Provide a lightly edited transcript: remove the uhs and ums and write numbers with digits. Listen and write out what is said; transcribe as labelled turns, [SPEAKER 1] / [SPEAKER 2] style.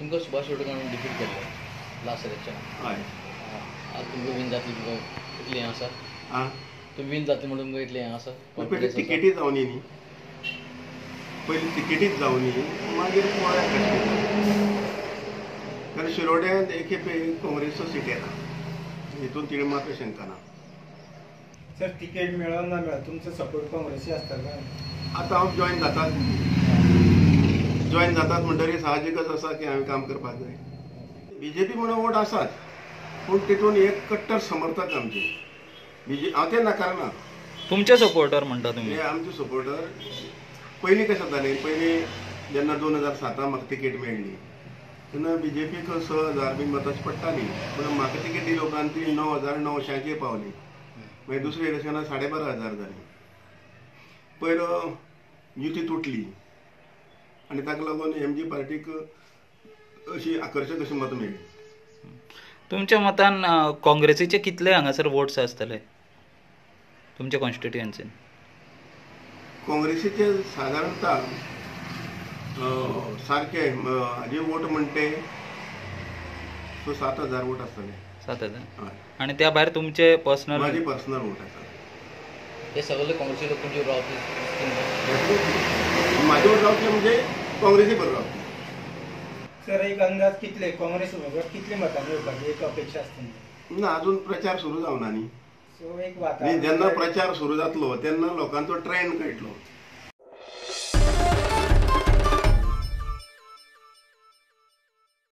[SPEAKER 1] तुमकां सुभाष शिरोडकारान डिफीट केल्लो last election.
[SPEAKER 2] हय.
[SPEAKER 1] आज तुमकां विन जातली तुका इतलें हें आसा? तुमी विन जातली म्हणून तुमकां इतलें हें आसा?
[SPEAKER 2] पयलीं टिकेटी जावनी न्ही, पयलीं टिकेटीच जावनी मागीर पळोवया कशें. कारण शिरोड्यांत एक खेपे काँग्रेसचो सीट येता, हितून तिणें मात्र शंका ना.
[SPEAKER 3] सर तिकेट मेळोन ना मेळत तुमचो सपोर्ट काँग्रेसी आसतलो काय?
[SPEAKER 2] आतां हांव जॉयन जातात म्हणटकीर साहजिकच आसा की हांवें काम करपाक जाय. बीजेपी म्हणून वोट आसात, पूण तितून एक कट्टर समर्थक आमचे हांव तें नाकारना.
[SPEAKER 4] तुमचे सपोर्टर म्हणटा तुमी?
[SPEAKER 2] हे आमचे सपोर्टर. पयलीं कशें जातालें, पयलीं जेन्ना 2007 म्हाका तिकेट मेळ्ळी तेन्ना बीजेपीक 6,000 बीन मतां पडटालीं, पूण म्हाका तिकेट दिली उपरांत ती 9,900 पावली. मागीर दुसऱ्या इलेक्शनाक 12,500 जाली. पयलो युती तुटली आनी ताका लागून MG पार्टीक अशी आकर्शक अशी मतां मेळ्ळी.
[SPEAKER 4] तुमच्या मतान काँग्रेसीचे कितले हांगासर वोट्स आसतले तुमच्या कॉन्स्टिट्युएन्सीन?
[SPEAKER 2] काँग्रेसीचे सादारणता सारके हाजे वोट म्हणटे 7,000 वोट आसतले.
[SPEAKER 4] 7,000? आनी त्या भायर तुमचे पर्सनल?
[SPEAKER 2] माझे पर्सनल वोट आसा.
[SPEAKER 1] हे सगळे काँग्रेसी लोक तुमचे रावतले?
[SPEAKER 2] म्हाजे वोट रावतले म्हणजे काँग्रेसी बरोबर रावतले.
[SPEAKER 3] सर एक अंदाज कितले काँग्रेस उमेदवार कितले मतांनी येवपाची एक अपेक्षा आसता?
[SPEAKER 2] ना, अजून प्रचार सुरू जावना न्ही.
[SPEAKER 3] सो एक वातावरण
[SPEAKER 2] जेन्ना प्रचार सुरू जातलो तेन्ना लोकांचो ट्रेंड कळटलो.